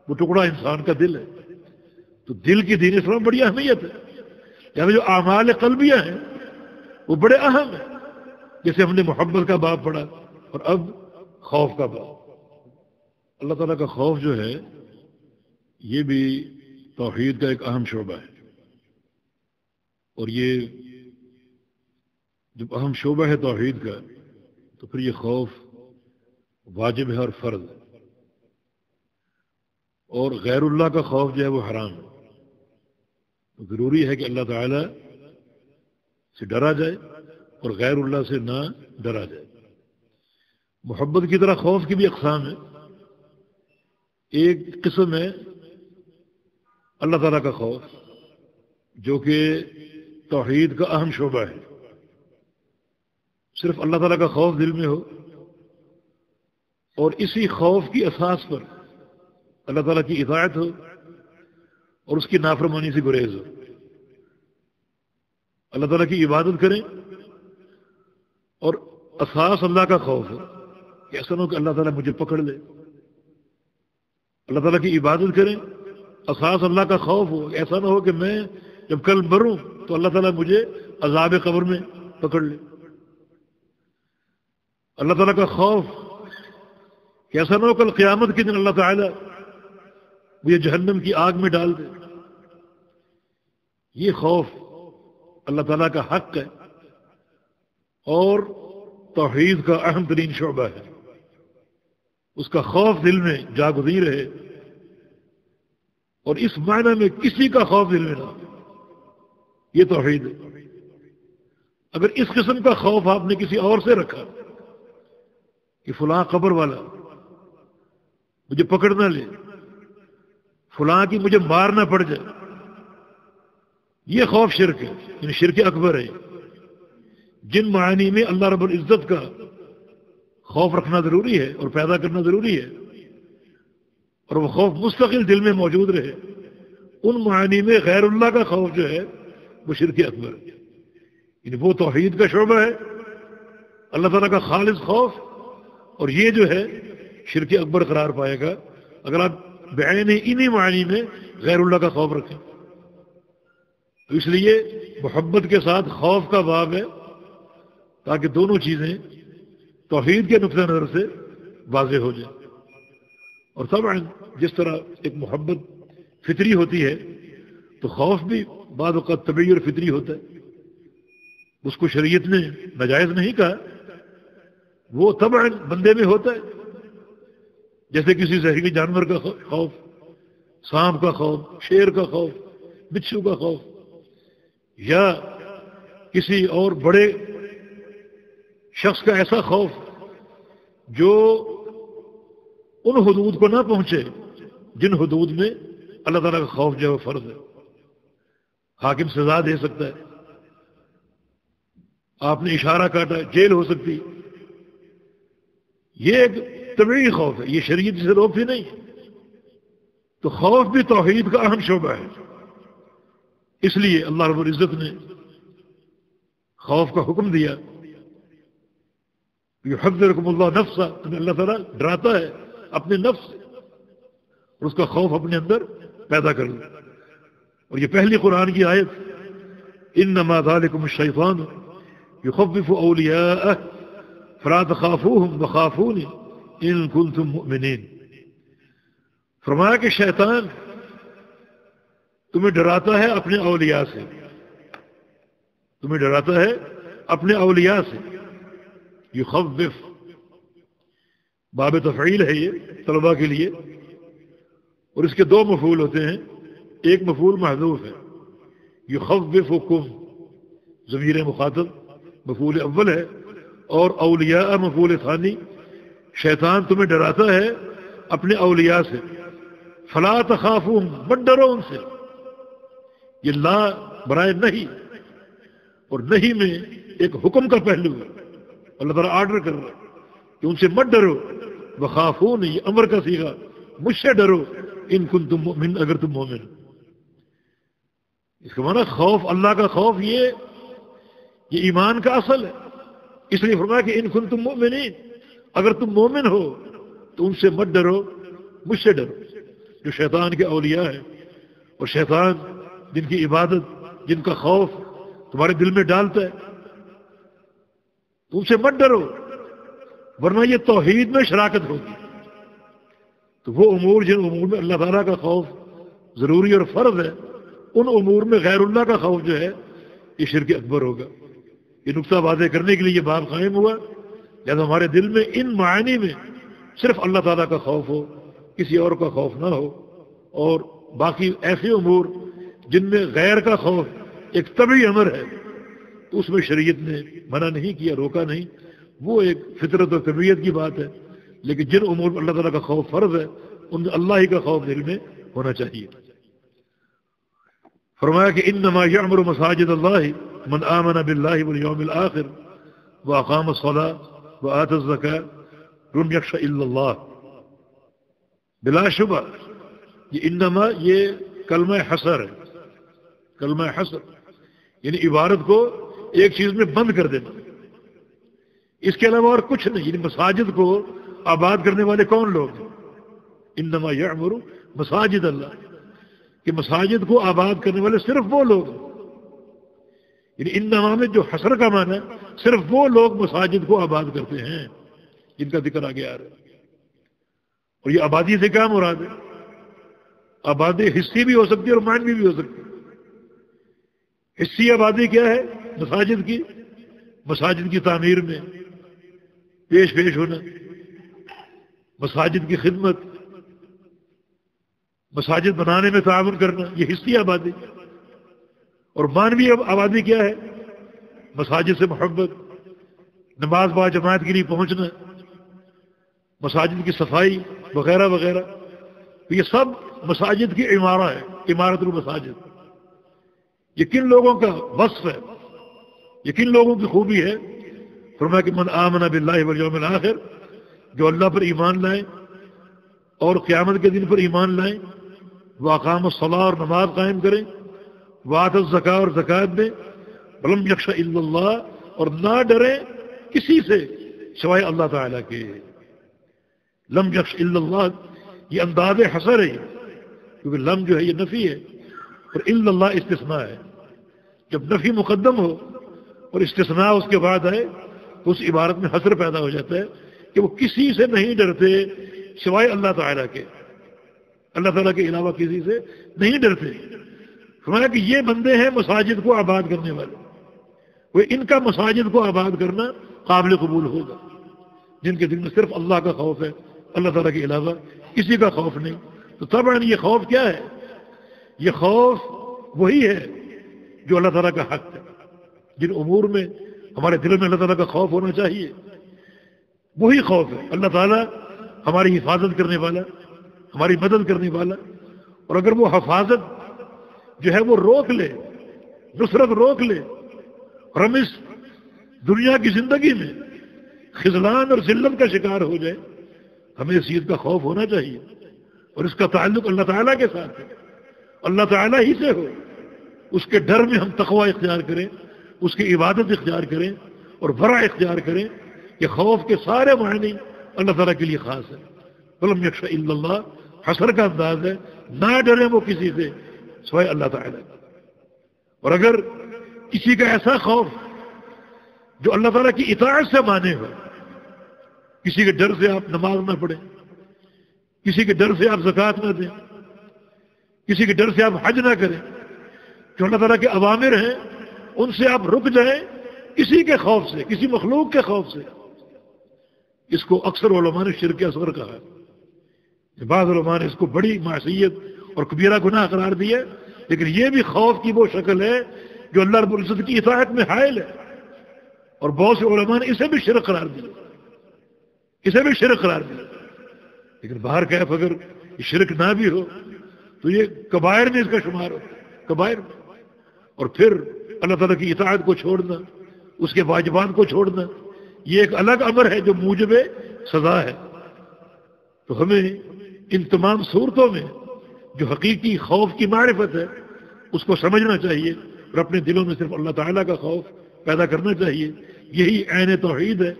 وہ ٹکڑا انسان کا دل ہے۔ تو دل کی دین اسلام بڑی اہمیت ہے، یعنی جو اعمال قلبیہ ہیں وہ بڑے اہم ہیں، جیسے ہم نے محبت کا باب پڑھا اور اب خوف کا باب۔ اللہ تعالیٰ کا خوف جو ہے یہ بھی توحید کا ایک اہم شعبہ ہے، اور یہ جب اہم شعبہ ہے توحید کا تو پھر یہ خوف واجب ہے اور فرض ہے، اور غیر اللہ کا خوف جو ہے وہ حرام ہے۔ تو ضروری ہے کہ اللہ تعالیٰ سے ڈرا جائے اور غیر اللہ سے نہ ڈرا جائے۔ محبت کی طرح خوف کی بھی اقسام ہے۔ ایک قسم ہے اللہ تعالیٰ کا خوف جو کہ توحید کا اہم شعبہ ہے، صرف اللہ تعالیٰ کا خوف دل میں ہو اور اسی خوف کی اساس پر اللہ تعالیٰ کی اطاعت ہو اور اس کی نافرمانی سے گریز ہو۔ اللہ تعالیٰ کی عبادت کریں اور اساس اللہ کا خوف ہو کہ ایسا نہ ہو کہ اللہ تعالیٰ مجھے پکڑ لے۔ اللہ تعالیٰ کی عبادت کریں، اساس اللہ کا خوف ہو، ایسا نہ ہو کہ میں جب کل مروں تو اللہ تعالیٰ مجھے عذاب قبر میں پکڑ لے۔ اللہ تعالیٰ کا خوف کہ ایسا نہ ہو کل قیامت کے دن اللہ تعالیٰ مجھے جہنم کی آگ میں ڈال دے۔ یہ خوف اللہ تعالیٰ کا حق ہے اور توحید کا اہم ترین شعبہ ہے۔ اس کا خوف دل میں جاگزی رہے، اور اس معنی میں کسی کا خوف دل میں نہ ہو، یہ توحید ہے۔ اگر اس قسم کا خوف آپ نے کسی اور سے رکھا کہ فلاں قبر والا مجھے پکڑ نہ لے، فلاں کی مجھے مار نہ پڑ جائے، یہ خوف شرک ہے، یعنی شرک اکبر ہے۔ جن معنی میں اللہ رب العزت کا خوف رکھنا ضروری ہے اور پیدا کرنا ضروری ہے، اور وہ خوف مستقل دل میں موجود رہے، ان معنی میں غیر اللہ کا خوف جو ہے وہ شرک اکبر ہے، یعنی وہ توحید کا شعبہ ہے، اللہ تعالیٰ کا خالص خوف، اور یہ جو ہے شرک اکبر قرار پائے گا اگر آپ بعین انہی معنی میں غیر اللہ کا خوف رکھیں۔ تو اس لیے محبت کے ساتھ خوف کا باب ہے تاکہ دونوں چیزیں توحید کے نقطہ نظر سے واضح ہو جائیں۔ اور طبعا جس طرح ایک محبت فطری ہوتی ہے تو خوف بھی بعض اوقات طبعی اور فطری ہوتا ہے، اس کو شریعت نے ناجائز نہیں کہا، وہ طبعا بندے میں ہوتا ہے، جیسے کسی زہریلی جانور کا خوف، سانپ کا خوف، شیر کا خوف، بچھو کا خوف، یا کسی اور بڑے شخص کا ایسا خوف جو ان حدود کو نہ پہنچے جن حدود میں اللہ تعالیٰ کا خوف جو ہے وہ فرض ہے۔ حاکم سزا دے سکتا ہے، آپ نے اشارہ کاٹا جیل ہو سکتی، یہ ایک طبعی خوف ہے، یہ شریعت سے روکتی نہیں۔ تو خوف بھی توحید کا اہم شعبہ ہے، اس لیے اللہ رب العزت نے خوف کا حکم دیا۔ یحذرکم اللہ نفسہ، تمہیں اللہ تعالیٰ ڈراتا ہے اپنے نفس سے، اور اس کا خوف اپنے اندر پیدا کر دو۔ اور یہ پہلی قرآن کی آیت، انما ذالکم الشیطان یخوف اولیاءہ فلا تخافوہم وخافونی ان کنتم مؤمنین۔ فرمایا کہ شیطان تمہیں ڈراتا ہے اپنے اولیاء سے، تمہیں ڈراتا ہے اپنے اولیاء سے۔ یخوف باب تفعیل ہے یہ طلباء کے لیے، اور اس کے دو مفعول ہوتے ہیں، ایک مفعول محذوف ہے، یخوفکم ضمیر مخاطب مفعول اول ہے، اور اولیاء مفعول ثانی۔ شیطان تمہیں ڈراتا ہے اپنے اولیاء سے، فلا تخافوہم، مت ڈرو ان سے، یہ لا برائے نہیں، اور نہیں میں ایک حکم کا پہلو ہے. اللہ تعالیٰ آرڈر کر رہا ہے کہ ان سے مت ڈرو. وخافون، یہ امر کا صیغہ، مجھ سے ڈرو ان کنتم مؤمن، اگر تم مومن. اس کا معنی خوف، اللہ کا خوف، یہ ایمان کا اصل ہے. اس لیے فرمایا کہ ان کنتم مؤمنین، اگر تم مومن ہو تو ان سے مت ڈرو، مجھ سے ڈرو. جو شیطان کے اولیاء ہیں اور شیطان جن کی عبادت، جن کا خوف تمہارے دل میں ڈالتا ہے، تم سے مت ڈرو، ورنہ یہ توحید میں شراکت ہوگی. تو وہ امور جن امور میں اللہ تعالیٰ کا خوف ضروری اور فرض ہے، ان امور میں غیر اللہ کا خوف جو ہے یہ شرک اکبر ہوگا. یہ نقطہ واضح کرنے کے لیے یہ باب قائم ہوا. لہذا ہمارے دل میں ان معانی میں صرف اللہ تعالیٰ کا خوف ہو، کسی اور کا خوف نہ ہو. اور باقی ایسے امور جن میں غیر کا خوف ایک طبعی امر ہے، تو اس میں شریعت نے منع نہیں کیا، روکا نہیں، وہ ایک فطرت و طبیعت کی بات ہے. لیکن جن امور میں اللہ تعالیٰ کا خوف فرض ہے، ان میں اللہ ہی کا خوف دل میں ہونا چاہیے. فرمایا کہ انما یعمر مساجد اللہ من آمن باللہ والیوم الآخر واقام الصلاۃ وآتى الزکاۃ لم یخش الا اللہ. بلا شبہ یہ انما یہ کلمہ حصر ہے. کلمہ حصر یعنی عبارت کو ایک چیز میں بند کر دینا، اس کے علاوہ اور کچھ نہیں. یعنی مساجد کو آباد کرنے والے کون لوگ ہیں؟ انما یعمر مساجد اللہ، کہ مساجد کو آباد کرنے والے صرف وہ لوگ ہیں. یعنی انما میں جو حصر کا معنی ہے، صرف وہ لوگ مساجد کو آباد کرتے ہیں جن کا ذکر آگے آ رہا ہے. اور یہ آبادی سے کیا مراد ہے؟ آبادی حصی بھی ہو سکتی ہے اور معنوی بھی ہو سکتی ہے. حصی آبادی کیا ہے؟ مساجد کی، مساجد کی تعمیر میں پیش ہونا، مساجد کی خدمت، مساجد بنانے میں تعاون کرنا، یہ حصی آبادی. اور معنوی آبادی کیا ہے؟ مساجد سے محبت، نماز با جماعت کے لیے پہنچنا، مساجد کی صفائی وغیرہ وغیرہ. یہ سب مساجد کی عمارہ ہے، عمارت المساجد. یہ کن لوگوں کا وصف ہے، یہ کن لوگوں کی خوبی ہے؟ فرمایا کہ من آمن باللہ والیوم الآخر، جو اللہ پر ایمان لائیں اور قیامت کے دن پر ایمان لائیں، واقام الصلاۃ، اور نماز قائم کریں، وآتی الزکاۃ، اور زکوٰۃ دیں، ولم یخش الا اللہ، اور نہ ڈریں کسی سے سوائے اللہ تعالیٰ کے. لم یخش الا اللہ یہ انداز حصر ہے، کیونکہ لم جو ہے یہ نفی ہے اور الا اللہ استثناء ہے. جب نفی مقدم ہو اور استثناء اس کے بعد آئے تو اس عبارت میں حصر پیدا ہو جاتا ہے کہ وہ کسی سے نہیں ڈرتے سوائے اللہ تعالیٰ کے. اللہ تعالیٰ کے علاوہ کسی سے نہیں ڈرتے. فرمایا کہ یہ بندے ہیں مساجد کو آباد کرنے والے. وہ ان کا مساجد کو آباد کرنا قابل قبول ہوگا، جن کے دل میں صرف اللہ کا خوف ہے، اللہ تعالیٰ کے علاوہ کسی کا خوف نہیں. تو طبعاً یہ خوف کیا ہے؟ یہ خوف وہی ہے جو اللہ تعالیٰ کا حق ہے. جن امور میں ہمارے دل میں اللہ تعالیٰ کا خوف ہونا چاہیے وہی خوف ہے. اللہ تعالیٰ ہماری حفاظت کرنے والا، ہماری مدد کرنے والا. اور اگر وہ حفاظت جو ہے وہ روک لے، نصرت روک لے، اور ہم اس دنیا کی زندگی میں خذلان اور ذلت کا شکار ہو جائے، ہمیں اس چیز کا خوف ہونا چاہیے. اور اس کا تعلق اللہ تعالیٰ کے ساتھ ہے، اللہ تعالیٰ ہی سے ہو. اس کے ڈر میں ہم تقوی اختیار کریں، اس کی عبادت اختیار کریں اور ورع اختیار کریں. کہ خوف کے سارے معنی اللہ تعالیٰ کے لیے خاص ہے. ولم یخش الا اللہ حصر کا انداز ہے، نہ ڈریں وہ کسی سے سوائے اللہ تعالیٰ. اور اگر کسی کا ایسا خوف جو اللہ تعالیٰ کی اطاعت سے مانے ہو، کسی کے ڈر سے آپ نماز نہ پڑھیں، کسی کے ڈر سے آپ زکوٰۃ نہ دیں، کسی کے ڈر سے آپ حج نہ کریں، جو اللہ تعالیٰ کے اوامر ہیں ان سے آپ رک جائیں کسی کے خوف سے، کسی مخلوق کے خوف سے. اس کو اکثر علماء نے شرک اصغر کہا ہے. بعض علماء نے اس کو بڑی معصیت اور کبیرہ گناہ قرار دیا، لیکن یہ بھی خوف کی وہ شکل ہے جو اللہ رب العزت کی اطاعت میں حائل ہے. اور بہت سے علماء نے اسے بھی شرک قرار دیا، اسے بھی شرک قرار دیا. لیکن باہر کیف اگر یہ شرک نہ بھی ہو تو یہ کبائر میں اس کا شمار ہو، کبائر میں. اور پھر اللہ تعالیٰ کی اطاعت کو چھوڑنا، اس کے واجبات کو چھوڑنا، یہ ایک الگ امر ہے جو موجب سزا ہے۔ تو ہمیں ان تمام صورتوں میں جو حقیقی خوف کی معرفت ہے اس کو سمجھنا چاہیے اور اپنے دلوں میں صرف اللہ تعالیٰ کا خوف پیدا کرنا چاہیے۔ یہی عین توحید ہے،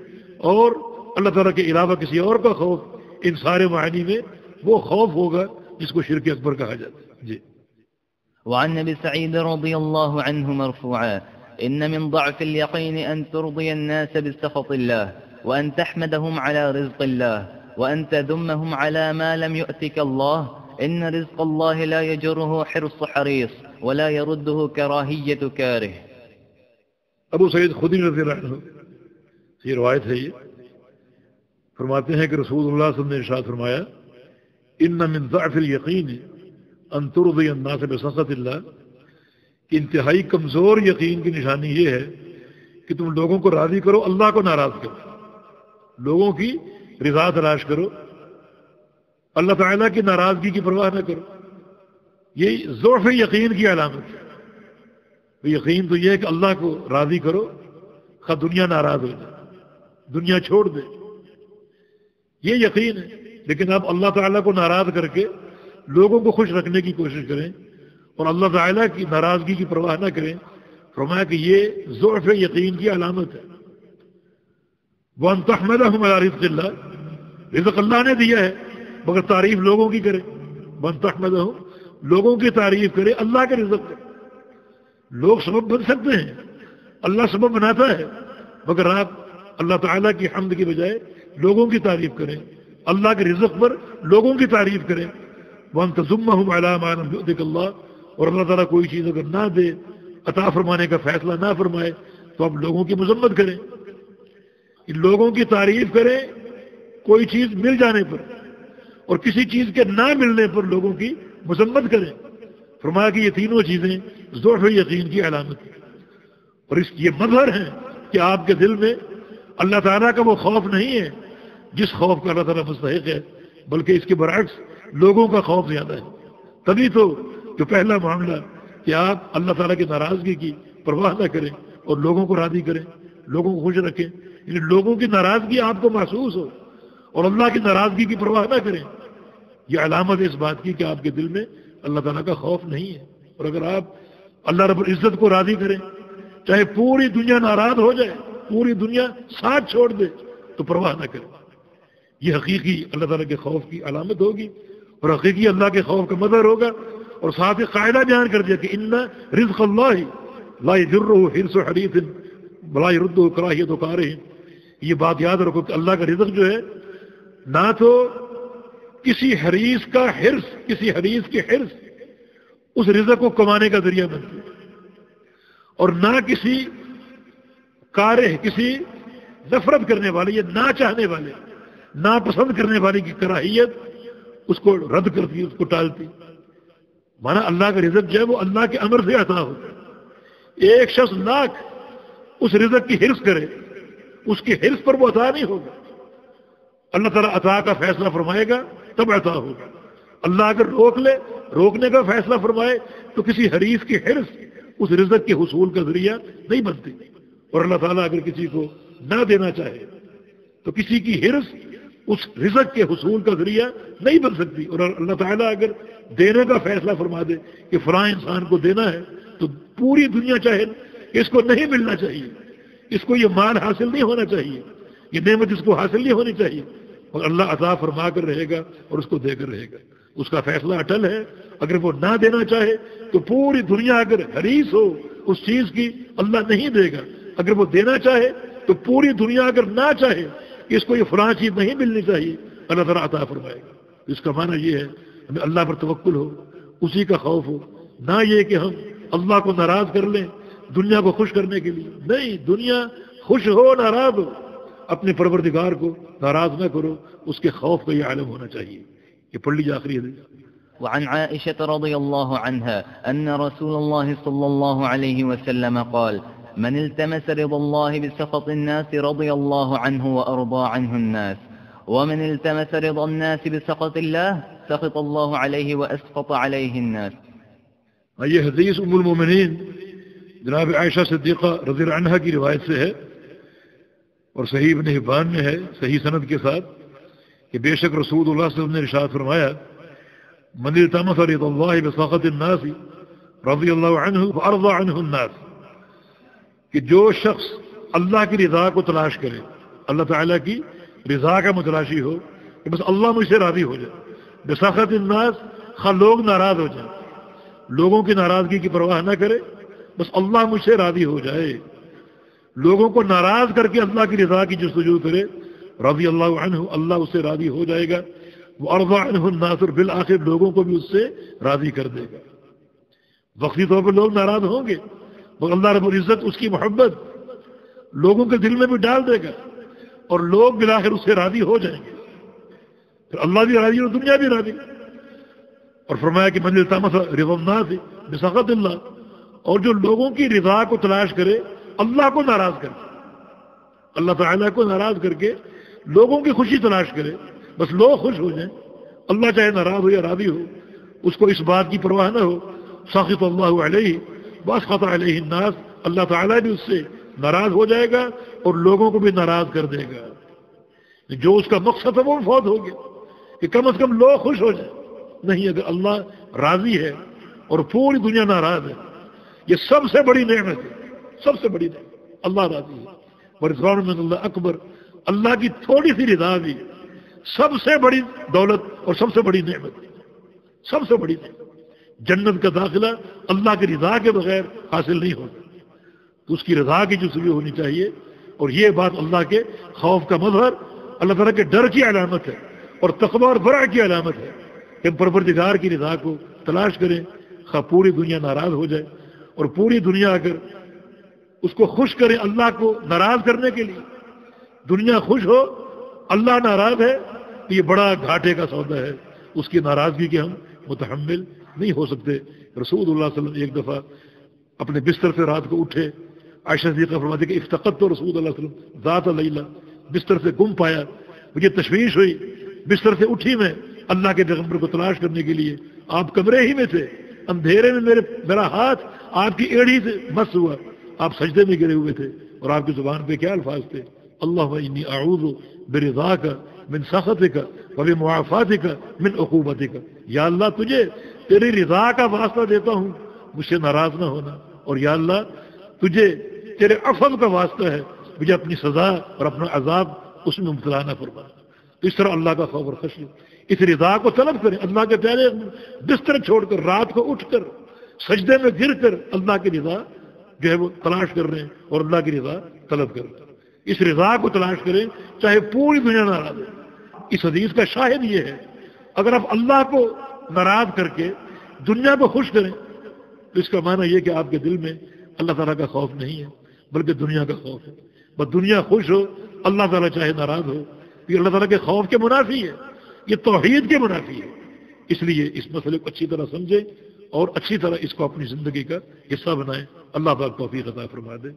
اور اللہ تعالیٰ کے علاوہ کسی اور کا خوف ان سارے معنی میں وہ خوف ہوگا جس کو شرک اکبر کہا جاتا ہے۔ جی۔ وعن ابي سعيد رضي الله عنه مرفوعا إن من ضعف اليقين أن ترضي الناس بسخط الله، وأن تحمدهم على رزق الله، وأن تذمهم على ما لم يؤتك الله. إن رزق الله لا يجره حرص حريص ولا يرده كراهية كاره. ابو سعید خدری رضی اللہ عنہ یہ روایت ہے، یہ فرماتے ہیں کہ رسول اللہ صلی اللہ علیہ وسلم نے ارشاد فرمایا ان من ضعف الیقین ان ترضی الناس بسخط اللہ، کہ انتہائی کمزور یقین کی نشانی یہ ہے کہ تم لوگوں کو راضی کرو، اللہ کو ناراض کرو، لوگوں کی رضا تلاش کرو، اللہ تعالیٰ کی ناراضگی کی پرواہ نہ کرو۔ یہ ضعف یقین کی علامت ہے۔ یقین تو یہ ہے کہ اللہ کو راضی کرو خواہ دنیا ناراض ہو جائے، دنیا چھوڑ دے، یہ یقین ہے۔ لیکن آپ اللہ تعالیٰ کو ناراض کر کے لوگوں کو خوش رکھنے کی کوشش کریں اور اللہ تعالیٰ کی ناراضگی کی پرواہ نہ کریں، فرمایا کہ یہ ضعف یقین کی علامت ہے۔ وَأَن تَحْمَدَهُمْ عَلَىٰ رِزْقِ اللَّهِ، رزق اللہ نے دیا ہے مگر تعریف لوگوں کی کرے۔ وَأَن تَحْمَدَهُمْ، لوگوں کی تعریف کرے اللہ کے رزق کا۔ لوگ سبب بن سکتے ہیں، اللہ سبب بناتا ہے، مگر آپ اللہ تعالیٰ کی حمد کی بجائے لوگوں کی تعریف کریں، اللہ کے رزق پر لوگوں کی تعریف کریں۔ وَأَن تَذُمَّهُمْ عَلَىٰ مَا لَمْ يُؤْتِكَ اللَّهُ، اور اللہ تعالیٰ کوئی چیز اگر نہ دے، عطا فرمانے کا فیصلہ نہ فرمائے تو آپ لوگوں کی مذمت کریں، لوگوں کی تعریف کریں کوئی چیز مل جانے پر، اور کسی چیز کے نہ ملنے پر لوگوں کی مذمت کریں۔ فرمایا کہ یہ تینوں چیزیں ضعف یقین کی علامت ہیں، اور یہ مظہر ہیں کہ آپ کے دل میں اللہ تعالیٰ کا وہ خوف نہیں ہے جس خوف کا اللہ تعالیٰ مستحق ہے، بلکہ اس کے برعکس لوگوں کا خوف زیادہ ہے۔ تبھی تو جو پہلا معاملہ کہ آپ اللہ تعالیٰ کی ناراضگی کی پرواہ نہ کریں اور لوگوں کو راضی کریں، لوگوں کو خوش رکھیں، یعنی لوگوں کی ناراضگی آپ کو محسوس ہو اور اللہ کی ناراضگی کی پرواہ نہ کریں، یہ علامت ہے اس بات کی کہ آپ کے دل میں اللہ تعالیٰ کا خوف نہیں ہے۔ اور اگر آپ اللہ رب العزت کو راضی کریں، چاہے پوری دنیا ناراض ہو جائے، پوری دنیا ساتھ چھوڑ دے تو پرواہ نہ کریں، یہ حقیقی اللہ تعالیٰ کے خوف کی علامت ہوگی اور حقیقی اللہ کے خوف کا مظہر ہوگا۔ اور ساتھ ہی قاعدہ بیان کر دیا کہ ان رزق اللہ لا یجرہ حرص حریص ولا یردہ کراہیۃ کارہ، یہ بات یاد رکھو کہ اللہ کا رزق جو ہے نہ تو کسی حریص کا حرص، کسی حریص کی حرص اس رزق کو کمانے کا ذریعہ بنتی ہے، اور نہ کسی کارہ، کسی نفرت کرنے والے یا نہ چاہنے والے، ناپسند کرنے والے کی کراہیت اس کو رد کرتی، اس کو ٹالتی۔ مانا اللہ کا رزق جو ہے وہ اللہ کے امر سے عطا ہوتا ہے۔ ایک شخص لاکھ اس رزق کی حرص کرے، اس کی حرص پر وہ عطا نہیں ہوگا، اللہ تعالیٰ عطا کا فیصلہ فرمائے گا تب عطا ہوگا۔ اللہ اگر روک لے، روکنے کا فیصلہ فرمائے تو کسی حریص کی حرص اس رزق کے حصول کا ذریعہ نہیں بنتی، اور اللہ تعالیٰ اگر کسی کو نہ دینا چاہے تو کسی کی حرص اس رزق کے حصول کا ذریعہ نہیں بن سکتی، اور اللہ تعالیٰ اگر دینے کا فیصلہ فرما دے کہ فلاں انسان کو دینا ہے تو پوری دنیا چاہے کہ اس کو نہیں ملنا چاہیے، اس کو یہ مال حاصل نہیں ہونا چاہیے، یہ نعمت اس کو حاصل نہیں ہونی چاہیے، اور اللہ عطا فرما کر رہے گا اور اس کو دے کر رہے گا، اس کا فیصلہ اٹل ہے۔ اگر وہ نہ دینا چاہے تو پوری دنیا اگر حریص ہو اس چیز کی، اللہ نہیں دے گا۔ اگر وہ دینا چاہے تو پوری دنیا اگر نہ چاہے کہ اس کو یہ فلاں چیز نہیں ملنی چاہیے، اللہ تعالیٰ عطا فرمائے گا۔ اس کا معنی یہ ہے ہمیں اللہ پر توکل ہو، اسی کا خوف ہو، نہ یہ کہ ہم اللہ کو ناراض کر لیں دنیا کو خوش کرنے کے لیے۔ نہیں، دنیا خوش ہو ناراض ہو، اپنے پروردگار کو ناراض نہ کرو، اس کے خوف کا یہ عالم ہونا چاہیے۔ یہ پڑھ لیجیے آخری حدیث۔ وعن عائشة رضي الله عنها أن رسول الله صلى الله عليه وسلم قال من التمس رضا الله بسخط الناس رضي الله عنه وأرضى عنه الناس ومن التمس رضا الناس بسخط الله سخط الله عليه وأسخط عليه الناس۔ یہ حدیث ام المومنین جناب عائشہ صدیقہ رضی اللہ عنہا کی روایت سے ہے اور صحیح ابن حبان میں ہے صحیح سند کے ساتھ کہ بے شک رسول اللہ صلی اللہ علیہ وسلم نے ارشاد فرمایا من التمس رضا اللہ بسخط الناس رضی اللہ عنہ وارضى عنہ الناس، کہ جو شخص اللہ کی رضا کو تلاش کرے، اللہ تعالیٰ کی رضا کا متلاشی ہو کہ بس اللہ مجھ سے راضی ہو جائے، بسخط الناس خواہ لوگ ناراض ہو جائیں، لوگوں کی ناراضگی کی پرواہ نہ کرے، بس اللہ مجھ سے راضی ہو جائے، لوگوں کو ناراض کر کے اللہ کی رضا کی جستجو کرے، رضی اللہ عنہ اللہ اس سے راضی ہو جائے گا، وہ ارضى عنہ الناس، بالآخر لوگوں کو بھی اس سے راضی کر دے گا۔ وقتی طور پر لوگ ناراض ہوں گے مگر اللہ رب العزت اس کی محبت لوگوں کے دل میں بھی ڈال دے گا اور لوگ بالآخر اس سے راضی ہو جائیں گے، پھر اللہ بھی راضی اور دنیا بھی راضی۔ اور فرمایا کہ من التمس رضا الناس بسخط اللہ، اور جو لوگوں کی رضا کو تلاش کرے اللہ کو ناراض کر کے، اللہ تعالیٰ کو ناراض کر کے لوگوں کی خوشی تلاش کرے، بس لوگ خوش ہو جائیں، اللہ چاہے ناراض ہو یا راضی ہو، اس کو اس بات کی پرواہ نہ ہو، سخط اللہ علیہ واسخط علیہ الناس، اللہ تعالیٰ بھی اس سے ناراض ہو جائے گا اور لوگوں کو بھی ناراض کر دے گا۔ جو اس کا مقصد ہے وہ فوت ہو گیا کہ کم از کم لوگ خوش ہو جائیں، نہیں اگر اللہ راضی ہے اور پوری دنیا ناراض ہے، یہ سب سے بڑی نعمت ہے، سب سے بڑی نعمت، اللہ راضی ہے۔ ورضوان من اللہ اکبر، اللہ کی تھوڑی سی رضا بھی سب سے بڑی دولت اور سب سے بڑی نعمت، سب سے بڑی نعمت۔ جنت کا داخلہ اللہ کی رضا کے بغیر حاصل نہیں ہوتا، تو اس کی رضا کی جستجو ہونی چاہیے، اور یہ بات اللہ کے خوف کا مظہر، اللہ تعالیٰ کے ڈر کی علامت ہے اور تقوی اور ورع کی علامت ہے کہ ہم پروردگار کی رضا کو تلاش کریں، خواہ پوری دنیا ناراض ہو جائے، اور پوری دنیا اگر اس کو خوش کریں اللہ کو ناراض کرنے کے لیے، دنیا خوش ہو اللہ ناراض ہے تو یہ بڑا گھاٹے کا سودا ہے، اس کی ناراضگی کے ہم متحمل نہیں ہو سکتے۔ رسول اللہ صلی اللہ علیہ وسلم ایک دفعہ اپنے بستر سے رات کو اٹھے، عائشہ صدیقہ فرماتی کہ افتقدت تو رسول اللہ صلی اللہ علیہ وسلم ذات لیلہ، بستر سے گم پایا، مجھے تشویش ہوئی، بستر سے اٹھی میں اللہ کے پیغمبر کو تلاش کرنے کے لیے، آپ کمرے ہی میں تھے، اندھیرے میں میرا ہاتھ آپ کی ایڑی سے مس ہوا، آپ سجدے میں گرے ہوئے تھے، اور آپ کی زبان پہ کیا الفاظ تھے؟ اللہم انی اعوذ برضاک من سخطک وبمعافاتک من عقوبتک، یا اللہ تجھے تیری رضا کا واسطہ دیتا ہوں مجھ سے ناراض نہ ہونا، اور یا اللہ تجھے تیرے عفو کا واسطہ ہے مجھے اپنی سزا اور اپنا عذاب اس میں مبتلا نہ فرما۔ تو اس طرح اللہ کا خوف اور خشیت، اس رضا کو طلب کریں، اللہ کے پیارے بستر چھوڑ کر رات کو اٹھ کر سجدے میں گر کر اللہ کی رضا جو ہے وہ تلاش کر رہے ہیں اور اللہ کی رضا طلب کر رہے ہیں، اس رضا کو تلاش کریں چاہے پوری دنیا ناراض ہے۔ اس حدیث کا شاہد یہ ہے اگر آپ اللہ کو ناراض کر کے دنیا کو خوش کریں تو اس کا معنی یہ کہ آپ کے دل میں اللہ تعالیٰ کا خوف نہیں ہے بلکہ دنیا کا خوف ہے۔ بس دنیا خوش ہو اللہ تعالیٰ چاہے ناراض ہو، یہ اللہ تعالیٰ کے خوف کے منافی ہے، یہ توحید کے منافی ہے۔ اس لیے اس مسئلے کو اچھی طرح سمجھیں اور اچھی طرح اس کو اپنی زندگی کا حصہ بنائیں۔ اللہ پاک توفیق عطا فرما دے۔